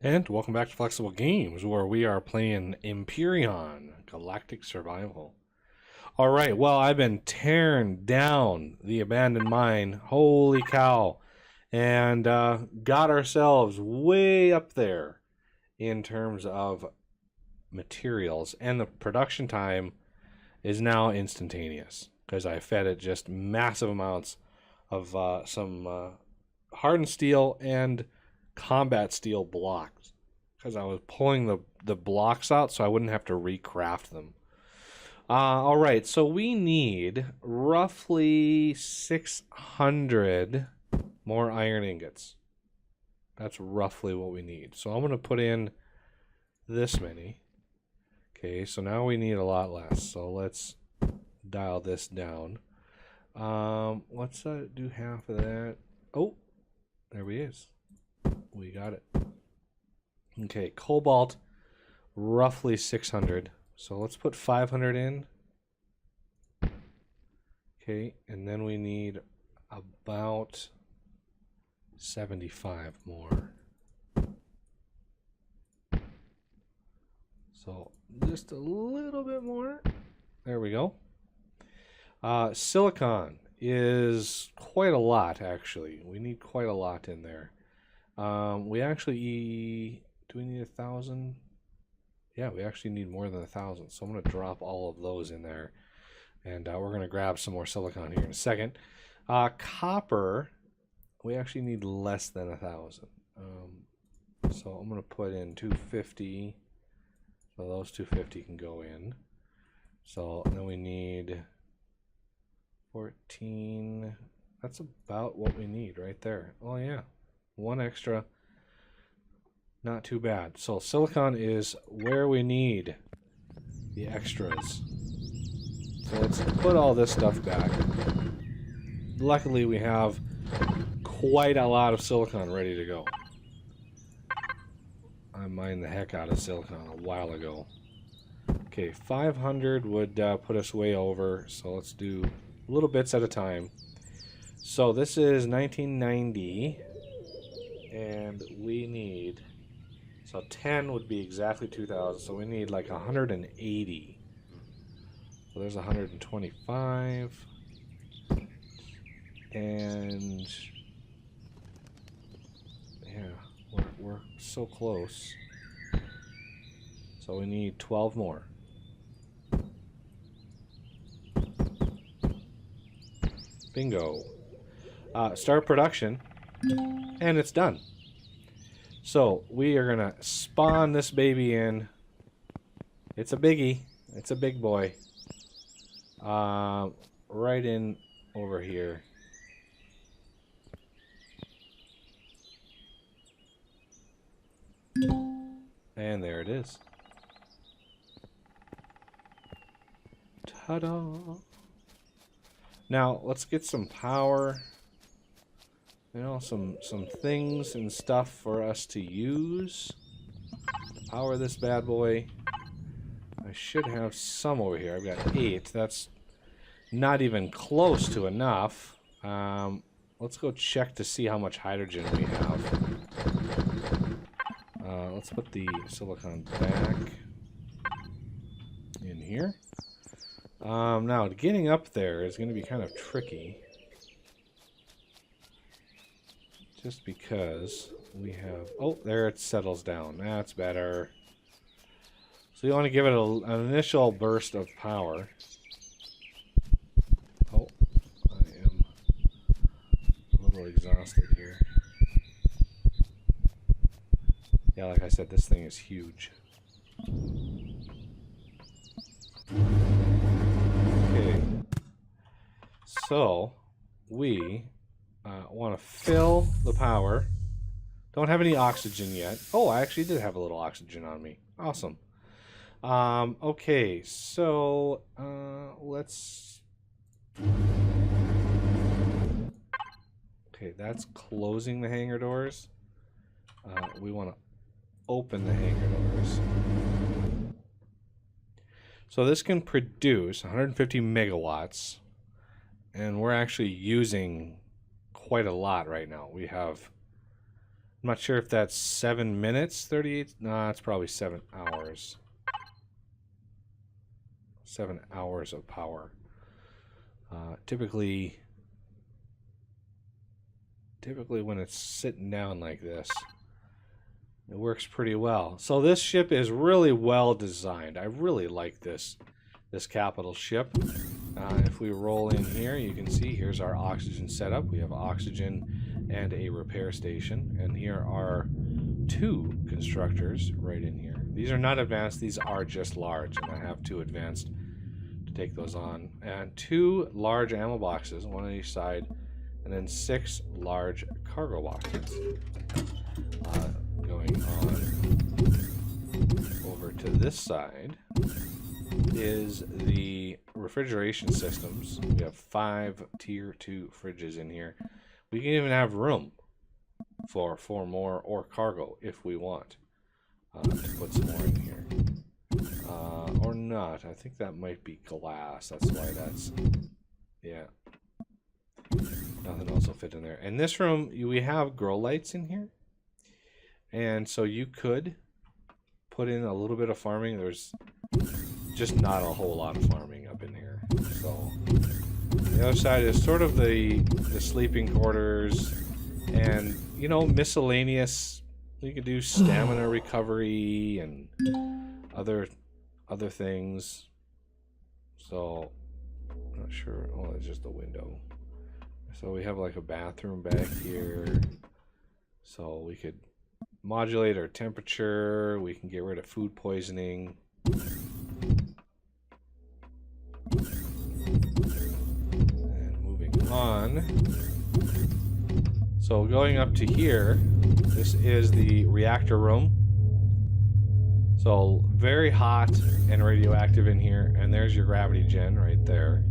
And welcome back to Flexible Games, where we are playing Empyrion, Galactic Survival. Alright, well, I've been tearing down the abandoned mine, holy cow, and got ourselves way up there in terms of materials, and the production time is now instantaneous, because I fed it just massive amounts of some hardened steel and combat steel blocks, because I was pulling the blocks out so I wouldn't have to recraft them. All right, so we need roughly 600 more iron ingots. That's roughly what we need. So I'm going to put in this many. Okay, so now we need a lot less. So let's dial this down. Let's do half of that. Oh, there we is. We got it. Okay, cobalt, roughly 600. So let's put 500 in. Okay, and then we need about 75 more. So just a little bit more. There we go. Silicon is quite a lot, actually. We need quite a lot in there. We actually, do we need 1,000? Yeah, we actually need more than 1,000. So I'm going to drop all of those in there. And we're going to grab some more silicon here in a second. Copper, we actually need less than 1,000. So I'm going to put in 250. So those 250 can go in. So then we need 14. That's about what we need right there. Oh, yeah. One extra. Not too bad. So silicon is where we need the extras. So let's put all this stuff back. Luckily we have quite a lot of silicon ready to go. I mined the heck out of silicon a while ago. Okay, 500 would put us way over. So let's do little bits at a time. So this is 1990. And we need, so 10 would be exactly 2,000, so we need like 180. So there's 125. And yeah, we're so close. So we need 12 more. Bingo. Start production. And it's done. So we are gonna spawn this baby in. It's a biggie. It's a big boy. Right in over here. And there it is. Ta-da! Now let's get some power. You know, some things and stuff for us to use to power this bad boy. I should have some over here. I've got 8. That's not even close to enough. Let's go check to see how much hydrogen we have. Let's put the silicon back in here. Now, getting up there is going to be kind of tricky. Just because we have... Oh, there it settles down. That's better. So you want to give it an initial burst of power. Oh, I am a little exhausted here. Yeah, like I said, this thing is huge. Okay. So, we... want to fill the power. Don't have any oxygen yet. Oh, I actually did have a little oxygen on me. Awesome. Okay, so let's... Okay, that's closing the hangar doors. We want to open the hangar doors. So this can produce 150 megawatts, and we're actually using quite a lot right now. We have I'm not sure if that's 7 minutes, 38. Nah, it's probably 7 hours. 7 hours of power. Typically when it's sitting down like this, it works pretty well. So this ship is really well designed. I really like this capital ship. If we roll in here, you can see here's our oxygen setup. We have oxygen and a repair station, and here are 2 constructors right in here. These are not advanced, these are just large, and I have 2 advanced to take those on. And 2 large ammo boxes, 1 on each side, and then 6 large cargo boxes. Going on over to this side is the refrigeration systems. We have 5 tier 2 fridges in here. We can even have room for 4 more or cargo if we want to put some more in here. Or not. I think that might be glass. That's why that's... yeah. Nothing else will fit in there. In this room, we have grow lights in here. And so you could put in a little bit of farming. There's just not a whole lot of farming up in here. So the other side is sort of the sleeping quarters and, you know, miscellaneous. You could do stamina recovery and other things. So I'm not sure. Oh, it's just a window. So we have like a bathroom back here. So we could modulate our temperature. We can get rid of food poisoning. And moving on. So going up to here, this is the reactor room. So very hot and radioactive in here. And there's your gravity gen right there.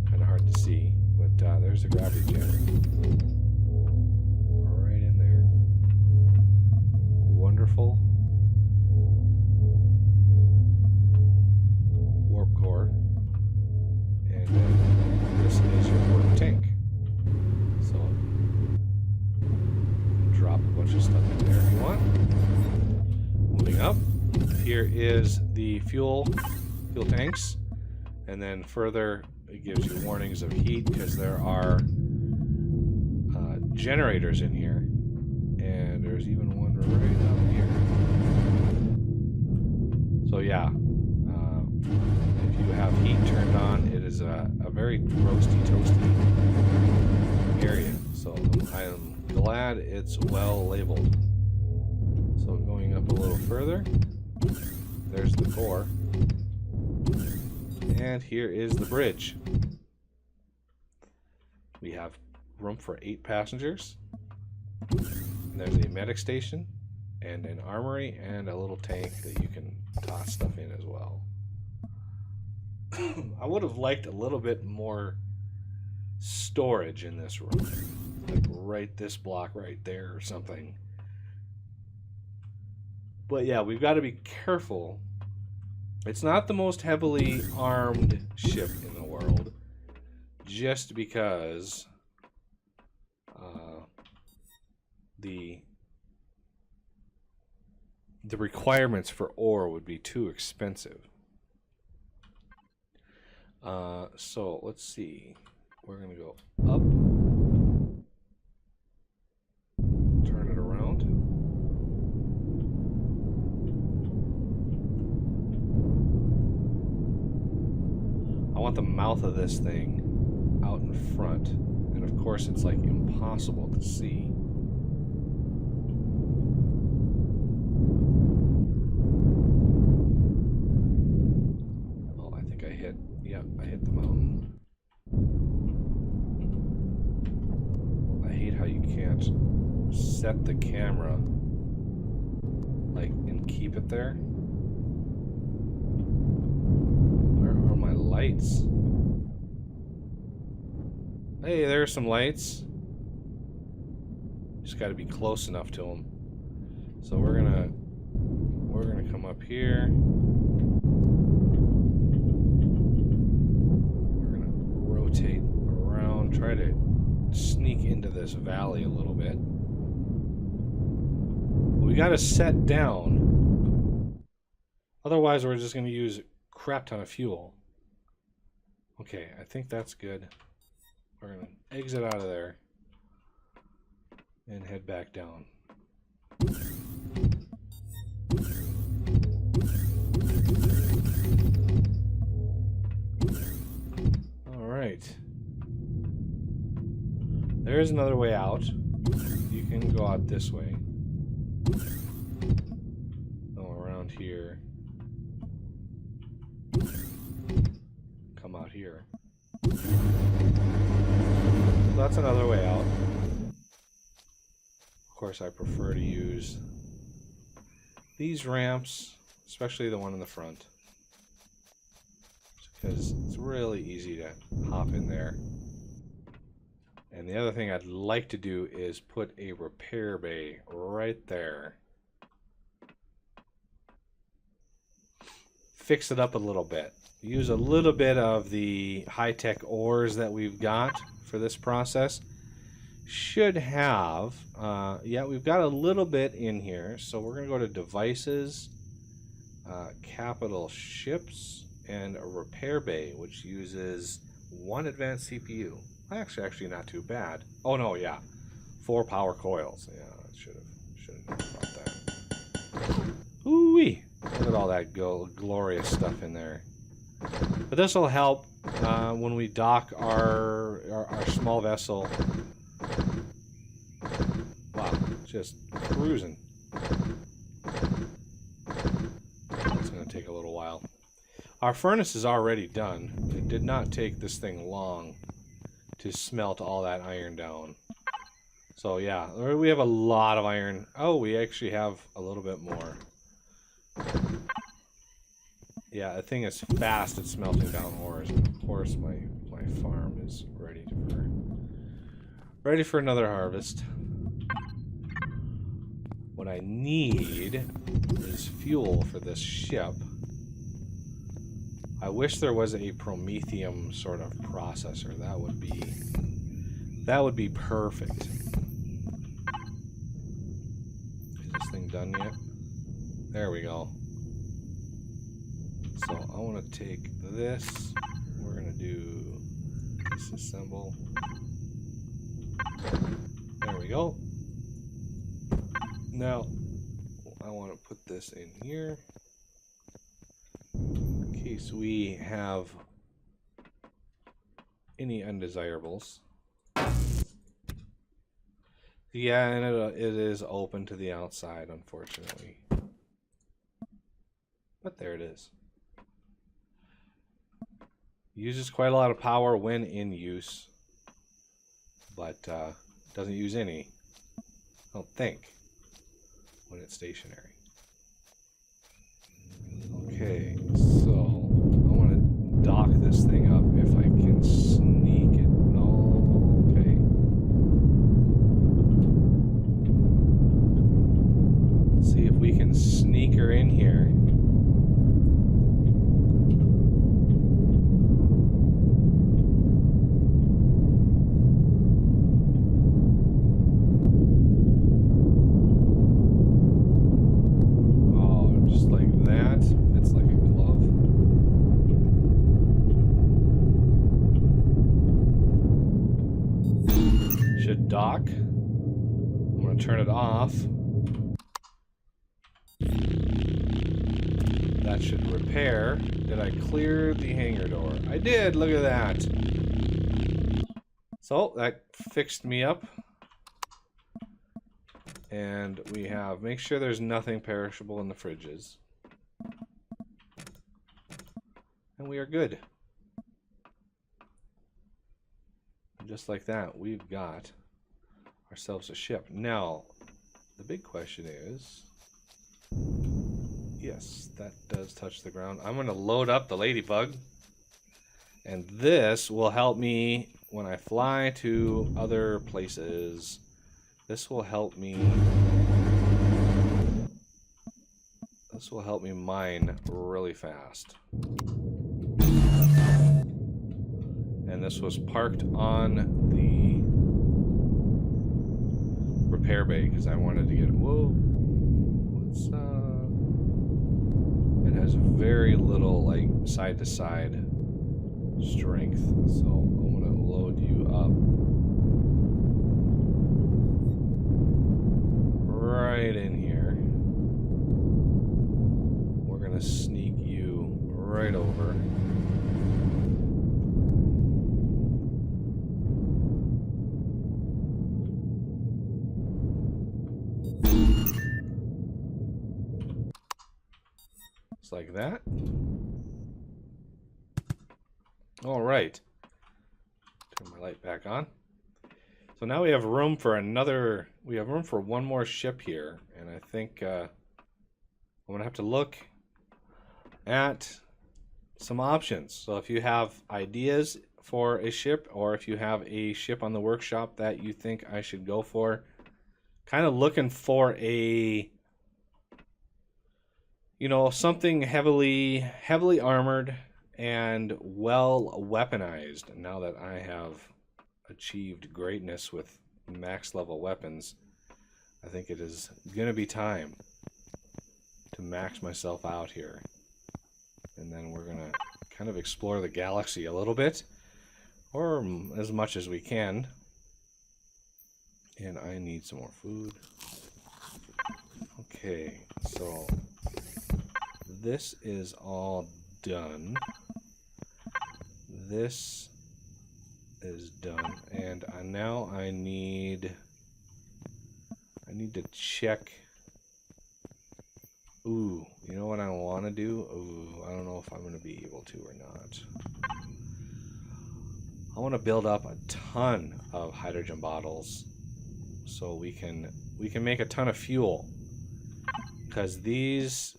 Kind of hard to see, but there's the gravity gen. Right in there. Wonderful. Warp core. And then this is your warp tank. So drop a bunch of stuff in there if you want. Moving up. Here is the fuel tanks. And then further, it gives you warnings of heat because there are generators in here. And there's even one right up here. So yeah, if you have heat turned on, it is a very roasty, toasty area. So I am glad it's well labeled. So going up a little further, there's the core. And here is the bridge. We have room for 8 passengers. And there's a medic station and an armory and a little tank that you can toss stuff in as well. I would have liked a little bit more storage in this room. Like right this block right there or something. But yeah, we've got to be careful. It's not the most heavily armed ship in the world, just because the requirements for ore would be too expensive. So let's see. We're gonna go up, turn it around. I want the mouth of this thing out in front, and of course it's like impossible to see. Oh, I think I hit the mountain. I hate how you can't set the camera like and keep it there. Where are my lights? Hey, there's some lights. Just got to be close enough to them. So we're gonna come up here. We're gonna rotate around, try to sneak into this valley a little bit. got to set down. Otherwise, we're just going to use a crap ton of fuel. Okay, I think that's good. We're going to exit out of there and head back down. All right. There's another way out. You can go out this way. Go around here. Come out here. That's another way out. Of course, I prefer to use these ramps, especially the one in the front, because it's really easy to hop in there. And the other thing I'd like to do is put a repair bay right there. Fix it up a little bit. Use a little bit of the high-tech ores that we've got for this process. Should have, yeah, we've got a little bit in here. So we're going to go to Devices, Capital Ships, and a repair bay, which uses 1 advanced CPU. Actually not too bad. Oh no, yeah, 4 power coils. Yeah, I should have known about that. Ooh-wee! Look at all that glorious stuff in there. But this will help when we dock our small vessel. Wow, just cruising. It's going to take a little while. Our furnace is already done. It did not take this thing long to smelt all that iron down. So yeah, we have a lot of iron. Oh, we actually have a little bit more. Yeah, the thing is fast at smelting down ores. And of course, my farm is ready for another harvest. What I need is fuel for this ship. I wish there was a Promethium sort of processor. That would be perfect. Is this thing done yet? There we go. So I want to take this. We're going to do disassemble. There we go. Now I want to put this in here in case we have any undesirables. Yeah, and it is open to the outside, unfortunately. But there it is. Uses quite a lot of power when in use, but doesn't use any, I don't think, when it's stationary. Okay, so I want to dock this thing up if I can sneak it. No, okay. Let's see if we can sneak her in here. Dock. I'm going to turn it off. That should repair. Did I clear the hangar door? I did. Look at that. So that fixed me up. And we have, make sure there's nothing perishable in the fridges. And we are good. And just like that, we've got ourselves a ship. Now, the big question is, yes, that does touch the ground. I'm going to load up the ladybug, and this will help me when I fly to other places. This will help me mine really fast. And this was parked on the repair bay because I wanted to get, whoa, It has very little, like, side-to-side strength, so I'm gonna load you up right in here. We're gonna sneak you right over. Just like that. All right. Turn my light back on. So now we have room for one more ship here, and I think I'm gonna have to look at some options. So if you have ideas for a ship, or if you have a ship on the workshop that you think I should go for, kind of looking for a, you know, something heavily armored and well weaponized. Now that I have achieved greatness with max level weapons, I think it is gonna be time to max myself out here. And then we're gonna kind of explore the galaxy a little bit, or as much as we can. And I need some more food. Okay, so this is all done. This is done, and now I need to check. Ooh, you know what I want to do? Ooh, I don't know if I'm going to be able to or not. I want to build up a ton of hydrogen bottles so we can make a ton of fuel, because these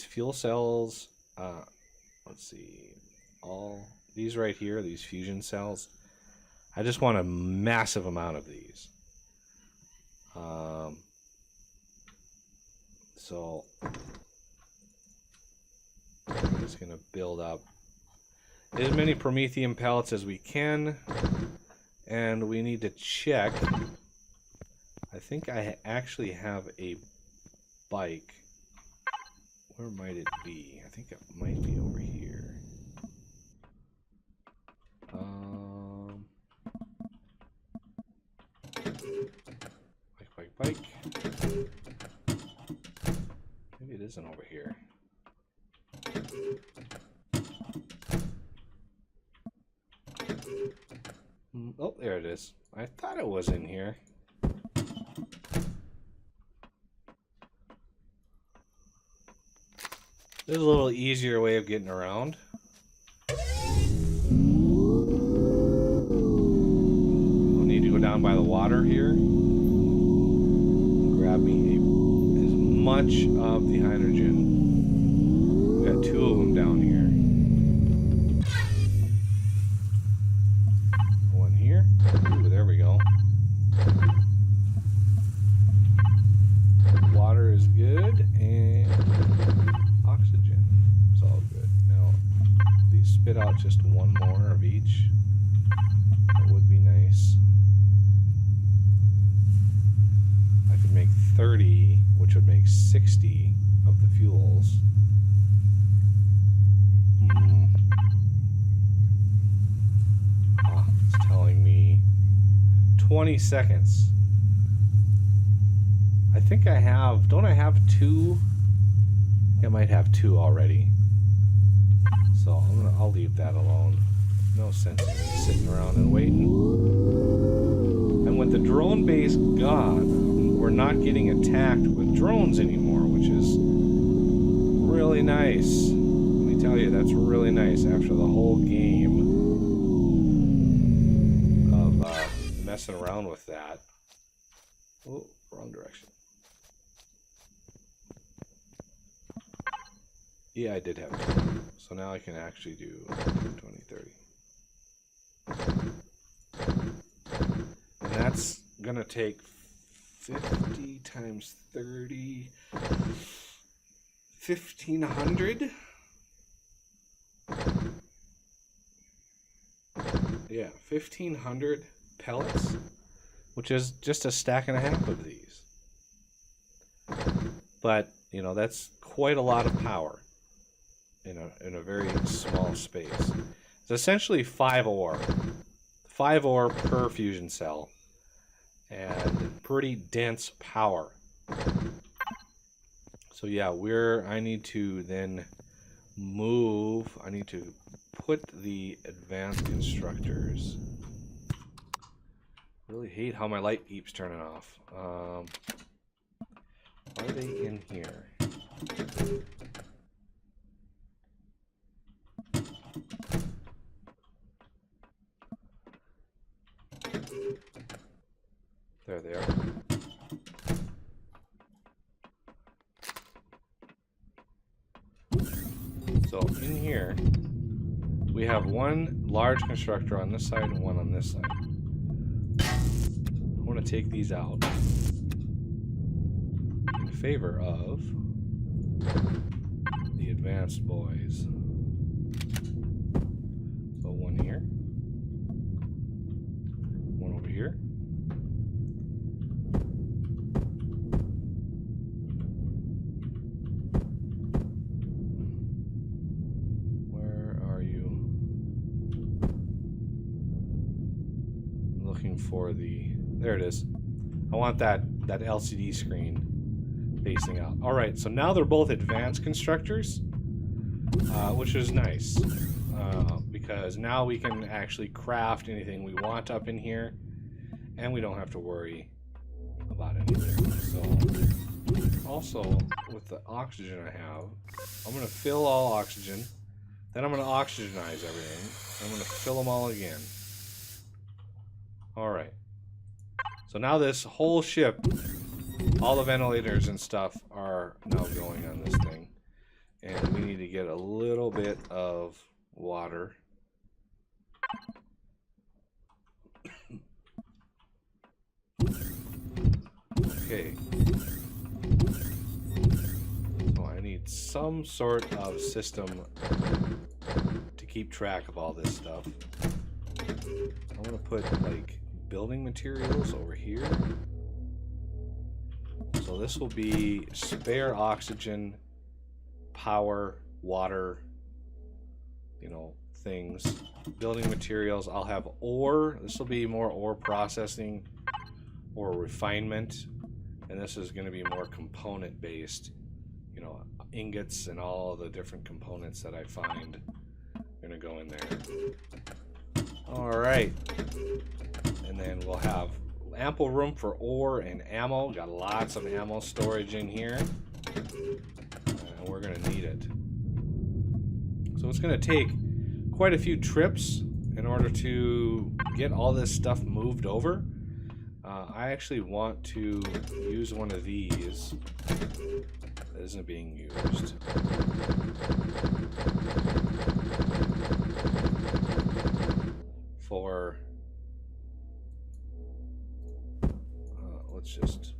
fuel cells, let's see, all these right here, these fusion cells, I just want a massive amount of these. So I'm just gonna build up as many Promethean pellets as we can, and we need to check. I think I actually have a bike. Where might it be? I think it might be over here. Bike. Maybe it isn't over here. Oh, there it is. I thought it was in here. There's a little easier way of getting around. We'll need to go down by the water here. Grab me as much of the hydrogen. We got 2 of them down here. One here. Ooh, there we go. Water is good, and oxygen is all good. Now, these spit out just one more of each. That would be nice. I could make 30, which would make 60 of the fuels. It's telling me 20 seconds. I think I have, don't I have 2? I think I might have 2 already. So I'll leave that alone. No sense in me sitting around and waiting. And with the drone base gone, we're not getting attacked with drones anymore, which is really nice. Let me tell you, that's really nice after the whole game of messing around with that. Oh, wrong direction. Yeah, I did have 2. So now I can actually do 20, 30. And that's going to take 50 times 30, 1,500? Yeah, 1,500 pellets, which is just a stack and a half of these. But, you know, that's quite a lot of power in a very small space. It's essentially 5 ore. 5 ore per fusion cell. And pretty dense power. So yeah, I need to then move. I need to put the advanced constructors. Really hate how my light keeps turning off. Are they in here? There they are. So in here, we have one large constructor on this side and one on this side. I want to take these out in favor of the advanced boys. So one here, one over here. For there it is. I want that LCD screen facing out. All right, so now they're both advanced constructors, which is nice because now we can actually craft anything we want up in here, and we don't have to worry about anything. So also with the oxygen I have, I'm going to fill all oxygen, then I'm going to oxygenize everything. I'm going to fill them all again. Alright, so now this whole ship, all the ventilators and stuff are now going on this thing. And we need to get a little bit of water. Okay. So I need some sort of system to keep track of all this stuff. I want to put, like, building materials over here. So this will be spare oxygen, power, water, you know, things. Building materials, I'll have ore. This will be more ore processing or refinement. And this is going to be more component based. You know, ingots and all the different components that I find are going to go in there. Alright. And then we'll have ample room for ore and ammo. Got lots of ammo storage in here. And we're going to need it. So it's going to take quite a few trips in order to get all this stuff moved over. I actually want to use one of these that isn't being used. For let's just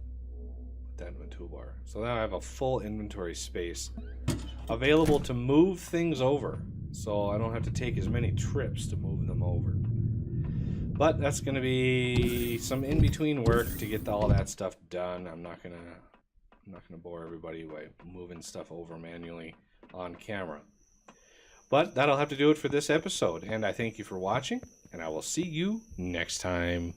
put that in the toolbar. So now I have a full inventory space available to move things over, so I don't have to take as many trips to move them over. But that's going to be some in-between work to get all that stuff done. I'm not gonna bore everybody by moving stuff over manually on camera. But that'll have to do it for this episode, and I thank you for watching, and I will see you next time.